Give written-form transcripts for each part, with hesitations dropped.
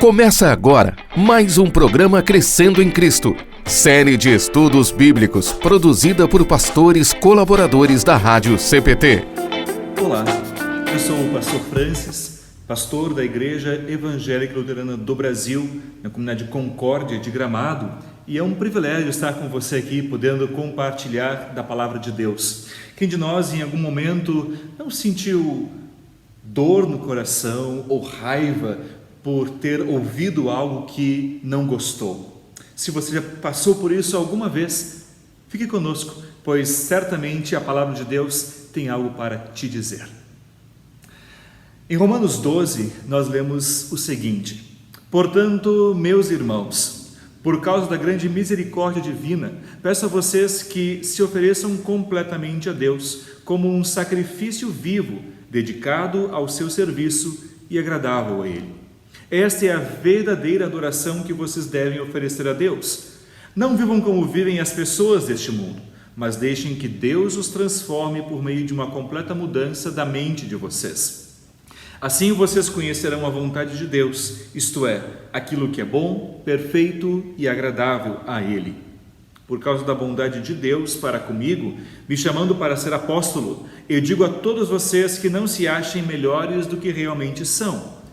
Começa agora mais um programa Crescendo em Cristo, série de estudos bíblicos produzida por pastores colaboradores da Rádio CPT. Olá, eu sou o pastor Francis, pastor da Igreja Evangélica Luterana do Brasil, na comunidade Concórdia de Gramado, e é um privilégio estar com você aqui, podendo compartilhar da Palavra de Deus. Quem de nós em algum momento não sentiu dor no coração ou raiva por ter ouvido algo que não gostou? Se você já passou por isso alguma vez, fique conosco, pois certamente a Palavra de Deus tem algo para te dizer. Em Romanos 12, nós lemos o seguinte: portanto, meus irmãos, por causa da grande misericórdia divina, peço a vocês que se ofereçam completamente a Deus como um sacrifício vivo, dedicado ao seu serviço e agradável a Ele. Esta é a verdadeira adoração que vocês devem oferecer a Deus. Não vivam como vivem as pessoas deste mundo, mas deixem que Deus os transforme por meio de uma completa mudança da mente de vocês. Assim vocês conhecerão a vontade de Deus, isto é, aquilo que é bom, perfeito e agradável a Ele. Por causa da bondade de Deus para comigo, me chamando para ser apóstolo, eu digo a todos vocês que não se achem melhores do que realmente são.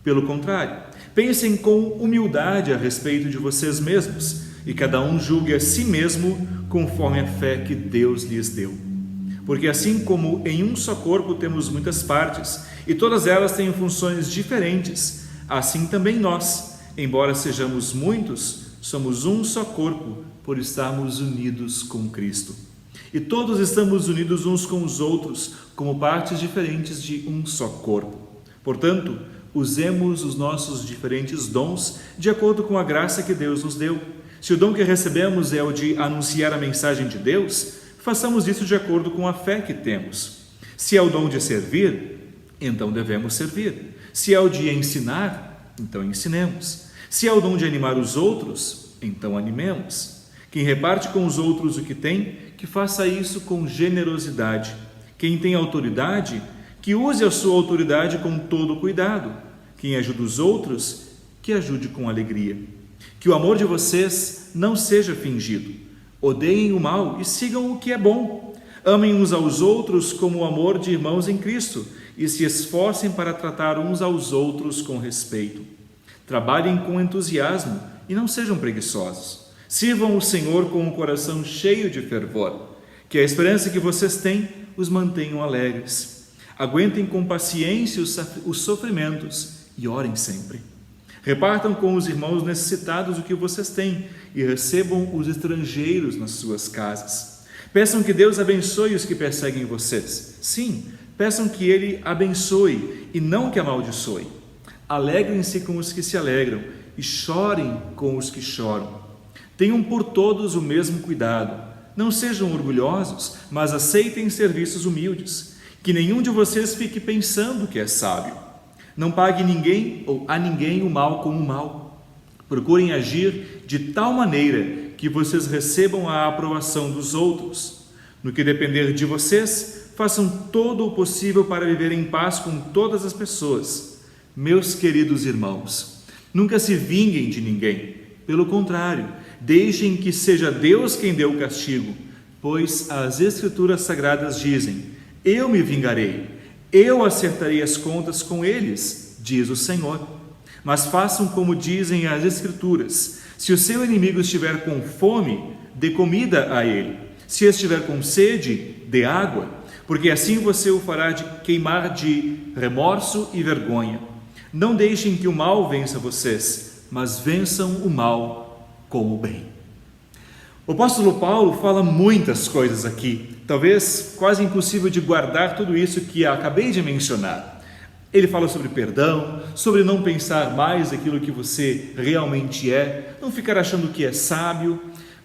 Pelo contrário, pensem com humildade a respeito de vocês mesmos e cada um julgue a si mesmo conforme a fé que Deus lhes deu. Porque assim como em um só corpo temos muitas partes e todas elas têm funções diferentes, assim também nós, embora sejamos muitos, somos um só corpo por estarmos unidos com Cristo. E todos estamos unidos uns com os outros como partes diferentes de um só corpo. Portanto, usemos os nossos diferentes dons de acordo com a graça que Deus nos deu. Se o dom que recebemos é o de anunciar a mensagem de Deus, façamos isso de acordo com a fé que temos. Se é o dom de servir, então devemos servir. Se é o de ensinar, então ensinemos. Se é o dom de animar os outros, então animemos. Quem reparte com os outros o que tem, que faça isso com generosidade. Quem tem autoridade, que use a sua autoridade com todo cuidado. Quem ajuda os outros, que ajude com alegria. Que o amor de vocês não seja fingido. Odeiem o mal e sigam o que é bom. Amem uns aos outros como o amor de irmãos em Cristo e se esforcem para tratar uns aos outros com respeito. Trabalhem com entusiasmo e não sejam preguiçosos. Sirvam o Senhor com o coração cheio de fervor. Que a esperança que vocês têm os mantenham alegres. Aguentem com paciência os sofrimentos e orem sempre. Repartam com os irmãos necessitados o que vocês têm e recebam os estrangeiros nas suas casas. Peçam que Deus abençoe os que perseguem vocês. Sim, peçam que Ele abençoe e não que amaldiçoe. Alegrem-se com os que se alegram e chorem com os que choram. Tenham por todos o mesmo cuidado. Não sejam orgulhosos, mas aceitem serviços humildes. Que nenhum de vocês fique pensando que é sábio. Não pague ninguém ou a ninguém o mal com o mal. Procurem agir de tal maneira que vocês recebam a aprovação dos outros. No que depender de vocês, façam todo o possível para viver em paz com todas as pessoas. Meus queridos irmãos, nunca se vinguem de ninguém. Pelo contrário, deixem que seja Deus quem dê o castigo, pois as Escrituras Sagradas dizem: eu me vingarei, eu acertarei as contas com eles, diz o Senhor. Mas façam como dizem as Escrituras: se o seu inimigo estiver com fome, dê comida a ele. Se estiver com sede, dê água, porque assim você o fará queimar de remorso e vergonha. Não deixem que o mal vença vocês, mas vençam o mal com o bem. O apóstolo Paulo fala muitas coisas aqui, talvez quase impossível de guardar tudo isso que acabei de mencionar. Ele fala sobre perdão, sobre não pensar mais aquilo que você realmente é, não ficar achando que é sábio,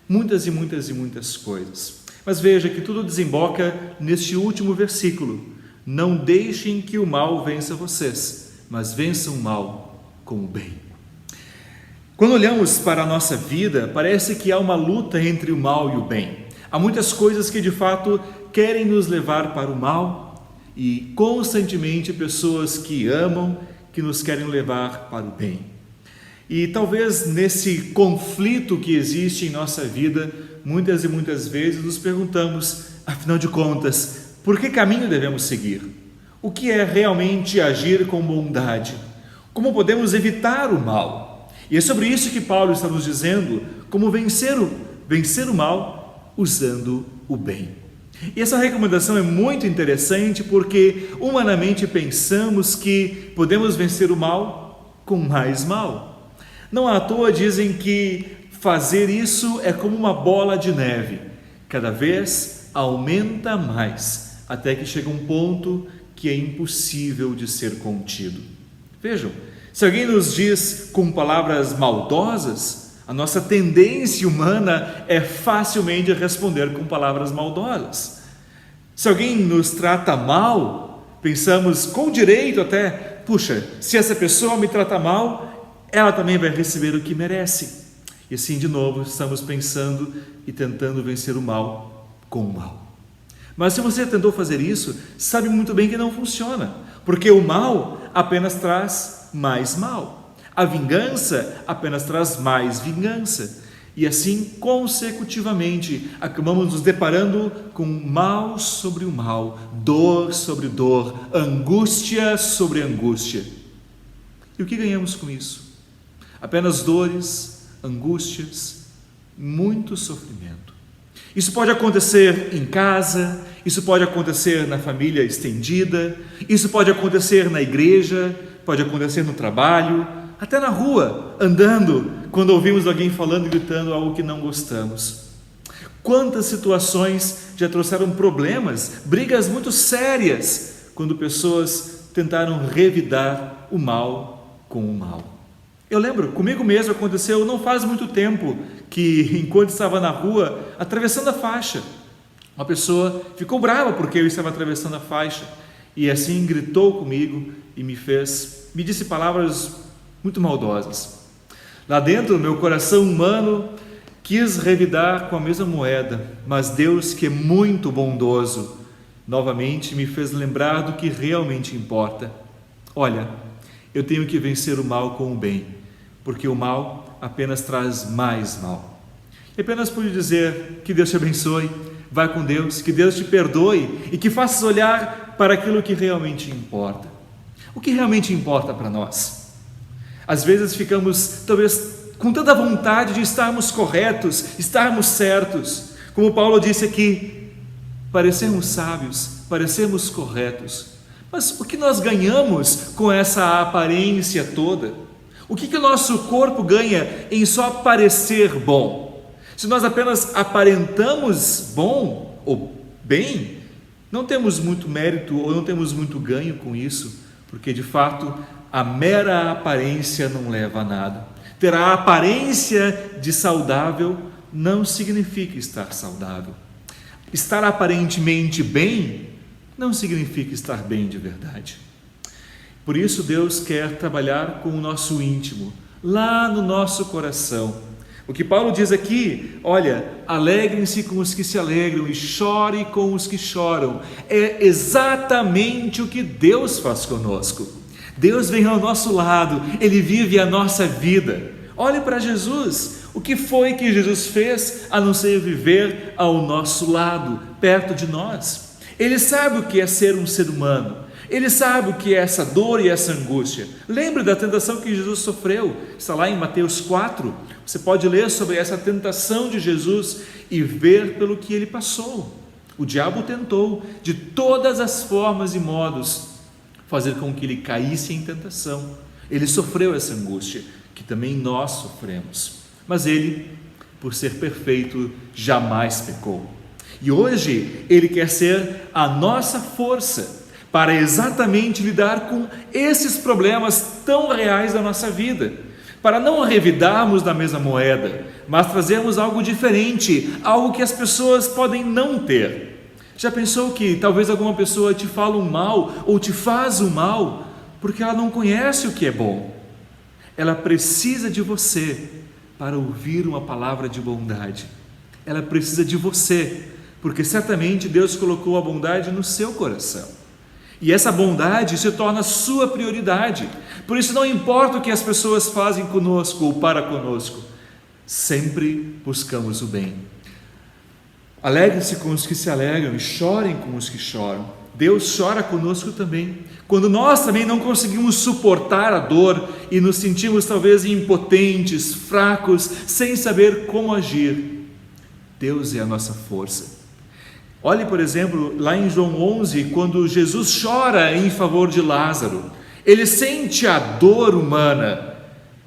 muitas e muitas e muitas coisas. Mas veja que tudo desemboca neste último versículo: não deixem que o mal vença vocês, mas vençam o mal com o bem. Quando olhamos para a nossa vida, parece que há uma luta entre o mal e o bem. Há muitas coisas que de fato querem nos levar para o mal e constantemente pessoas que amam, que nos querem levar para o bem. E talvez nesse conflito que existe em nossa vida, muitas e muitas vezes nos perguntamos, afinal de contas, por que caminho devemos seguir? O que é realmente agir com bondade? Como podemos evitar o mal? E é sobre isso que Paulo está nos dizendo, como vencer o mal usando o bem. E essa recomendação é muito interessante porque humanamente pensamos que podemos vencer o mal com mais mal. Não à toa dizem que fazer isso é como uma bola de neve, cada vez aumenta mais, até que chega um ponto que é impossível de ser contido. Vejam, se alguém nos diz com palavras maldosas, a nossa tendência humana é facilmente responder com palavras maldosas. Se alguém nos trata mal, pensamos com direito até, puxa, se essa pessoa me trata mal, ela também vai receber o que merece. E assim, de novo, estamos pensando e tentando vencer o mal com o mal. Mas se você tentou fazer isso, sabe muito bem que não funciona, porque o mal apenas traz mais mal. A vingança apenas traz mais vingança. E assim, consecutivamente, acabamos nos deparando com mal sobre o mal, dor sobre dor, angústia sobre angústia. E o que ganhamos com isso? Apenas dores, angústias, muito sofrimento. Isso pode acontecer em casa, isso pode acontecer na família estendida, isso pode acontecer na igreja, pode acontecer no trabalho, até na rua, andando, quando ouvimos alguém falando e gritando algo que não gostamos. Quantas situações já trouxeram problemas, brigas muito sérias, quando pessoas tentaram revidar o mal com o mal. Eu lembro, comigo mesmo aconteceu não faz muito tempo que, enquanto estava na rua, atravessando a faixa, uma pessoa ficou brava porque eu estava atravessando a faixa e assim gritou comigo e me disse palavras muito maldosas. Lá dentro, meu coração humano quis revidar com a mesma moeda, mas Deus, que é muito bondoso, novamente me fez lembrar do que realmente importa. Olha, eu tenho que vencer o mal com o bem, porque o mal apenas traz mais mal. E apenas pude dizer que Deus te abençoe, vai com Deus, que Deus te perdoe e que faças olhar para aquilo que realmente importa. O que realmente importa para nós? Às vezes ficamos, talvez, com tanta vontade de estarmos corretos, estarmos certos. Como Paulo disse aqui, parecermos sábios, parecermos corretos. Mas o que nós ganhamos com essa aparência toda? O que o nosso corpo ganha em só parecer bom? Se nós apenas aparentamos bom ou bem, não temos muito mérito ou não temos muito ganho com isso, porque de fato a mera aparência não leva a nada. Ter a aparência de saudável não significa estar saudável. Estar aparentemente bem não significa estar bem de verdade. Por isso Deus quer trabalhar com o nosso íntimo, lá no nosso coração. O que Paulo diz aqui, olha, alegrem-se com os que se alegram e chore com os que choram. É exatamente o que Deus faz conosco. Deus vem ao nosso lado, Ele vive a nossa vida. Olhe para Jesus, o que foi que Jesus fez a não ser viver ao nosso lado, perto de nós? Ele sabe o que é ser um ser humano. Ele sabe o que é essa dor e essa angústia. Lembre da tentação que Jesus sofreu. Está lá em Mateus 4. Você pode ler sobre essa tentação de Jesus e ver pelo que ele passou. O diabo tentou, de todas as formas e modos, fazer com que ele caísse em tentação. Ele sofreu essa angústia, que também nós sofremos. Mas ele, por ser perfeito, jamais pecou. E hoje ele quer ser a nossa força para exatamente lidar com esses problemas tão reais da nossa vida, para não revidarmos da mesma moeda, mas trazermos algo diferente, algo que as pessoas podem não ter. Já pensou que talvez alguma pessoa te fala um mal ou te faz um mal porque ela não conhece o que é bom? Ela precisa de você para ouvir uma palavra de bondade. Ela precisa de você, porque certamente Deus colocou a bondade no seu coração. E essa bondade se torna sua prioridade. Por isso não importa o que as pessoas fazem conosco ou para conosco, sempre buscamos o bem. Alegre-se com os que se alegram e chorem com os que choram. Deus chora conosco também. Quando nós também não conseguimos suportar a dor e nos sentimos talvez impotentes, fracos, sem saber como agir, Deus é a nossa força. Olhe, por exemplo, lá em João 11, quando Jesus chora em favor de Lázaro. Ele sente a dor humana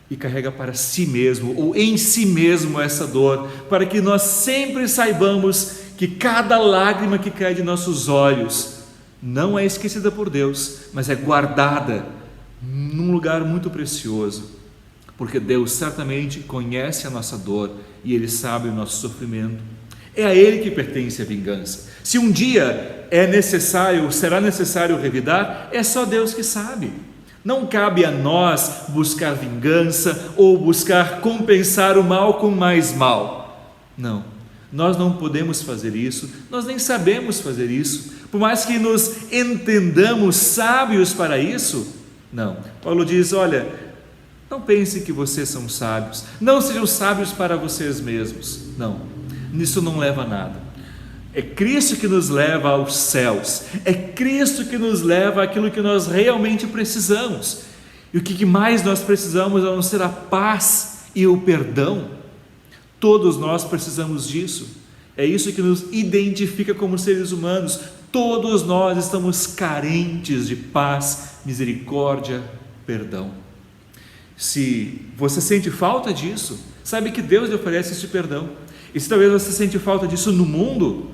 e carrega para si mesmo, ou em si mesmo, essa dor, para que nós sempre saibamos que cada lágrima que cai de nossos olhos não é esquecida por Deus, mas é guardada num lugar muito precioso, porque Deus certamente conhece a nossa dor e Ele sabe o nosso sofrimento. É a Ele que pertence a vingança. Se um dia será necessário revidar, é só Deus que sabe. Não cabe a nós buscar vingança ou buscar compensar o mal com mais mal. Não, nós não podemos fazer isso, nós nem sabemos fazer isso. Por mais que nos entendamos sábios para isso, não. Paulo diz, olha, não pense que vocês são sábios, não sejam sábios para vocês mesmos. Não, isso não leva a nada. É Cristo que nos leva aos céus, é Cristo que nos leva àquilo que nós realmente precisamos. E o que mais nós precisamos a não ser a paz e o perdão? Todos nós precisamos disso. É isso que nos identifica como seres humanos. Todos nós estamos carentes de paz, misericórdia, perdão. Se você sente falta disso, saiba que Deus lhe oferece esse perdão. E se talvez você sente falta disso no mundo,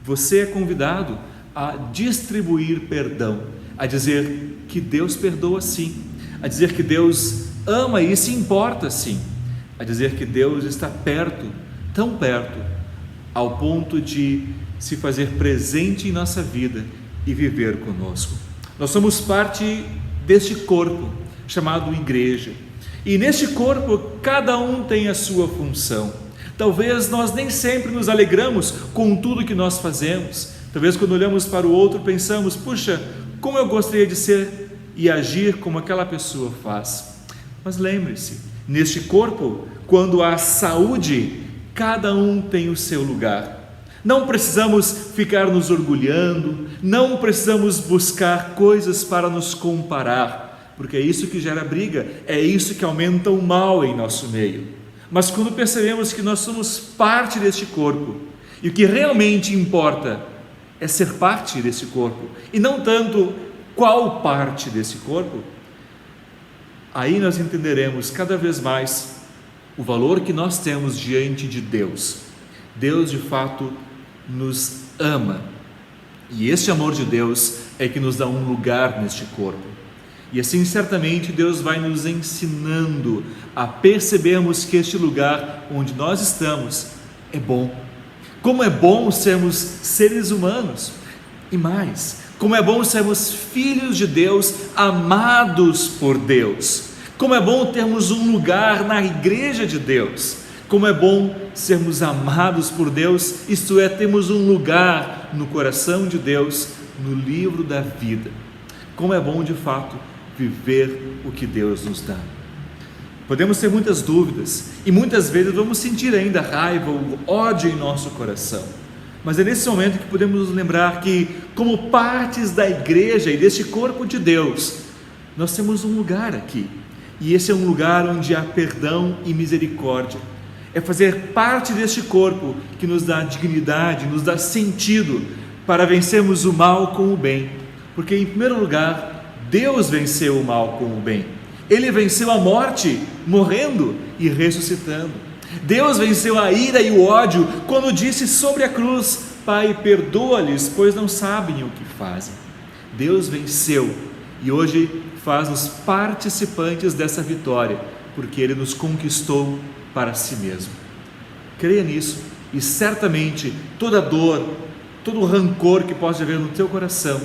você é convidado a distribuir perdão, a dizer que Deus perdoa sim, a dizer que Deus ama e se importa sim, a dizer que Deus está perto, tão perto, ao ponto de se fazer presente em nossa vida e viver conosco. Nós somos parte deste corpo chamado igreja, e neste corpo cada um tem a sua função. Talvez nós nem sempre nos alegramos com tudo que nós fazemos. Talvez quando olhamos para o outro pensamos, puxa, como eu gostaria de ser e agir como aquela pessoa faz. Mas lembre-se, neste corpo, quando há saúde, cada um tem o seu lugar. Não precisamos ficar nos orgulhando, não precisamos buscar coisas para nos comparar, porque é isso que gera briga, é isso que aumenta o mal em nosso meio. Mas quando percebemos que nós somos parte deste corpo, e o que realmente importa é ser parte desse corpo, e não tanto qual parte desse corpo, aí nós entenderemos cada vez mais o valor que nós temos diante de Deus. Deus de fato nos ama, e esse amor de Deus é que nos dá um lugar neste corpo. E assim certamente Deus vai nos ensinando a percebermos que este lugar onde nós estamos é bom. Como é bom sermos seres humanos, e mais, como é bom sermos filhos de Deus, amados por Deus. Como é bom termos um lugar na igreja de Deus. Como é bom sermos amados por Deus, isto é, temos um lugar no coração de Deus, no livro da vida. Como é bom de fato viver o que Deus nos dá. Podemos ter muitas dúvidas e muitas vezes vamos sentir ainda raiva ou ódio em nosso coração, mas é nesse momento que podemos nos lembrar que, como partes da igreja e deste corpo de Deus, nós temos um lugar aqui, e esse é um lugar onde há perdão e misericórdia. É fazer parte deste corpo que nos dá dignidade, nos dá sentido para vencermos o mal com o bem, porque em primeiro lugar Deus venceu o mal com o bem. Ele venceu a morte, morrendo e ressuscitando. Deus venceu a ira e o ódio quando disse sobre a cruz: Pai, perdoa-lhes, pois não sabem o que fazem. Deus venceu e hoje faz-nos participantes dessa vitória, porque Ele nos conquistou para si mesmo. Creia nisso e certamente toda dor, todo o rancor que possa haver no teu coração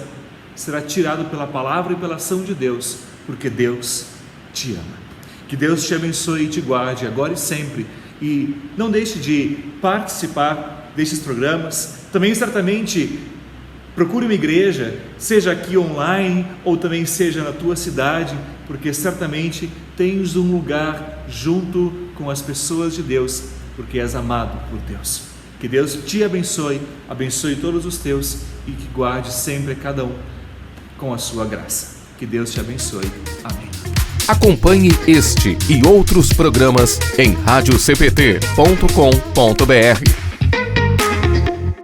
será tirado pela palavra e pela ação de Deus, porque Deus te ama. Que Deus te abençoe e te guarde agora e sempre, e não deixe de participar destes programas. Também certamente Procure uma igreja, seja aqui online ou também seja na tua cidade, porque certamente tens um lugar junto com as pessoas de Deus, porque és amado por Deus. Que Deus te abençoe, abençoe todos os teus e que guarde sempre cada um com a sua graça. Que Deus te abençoe. Amém. Acompanhe este e outros programas em radiocpt.com.br.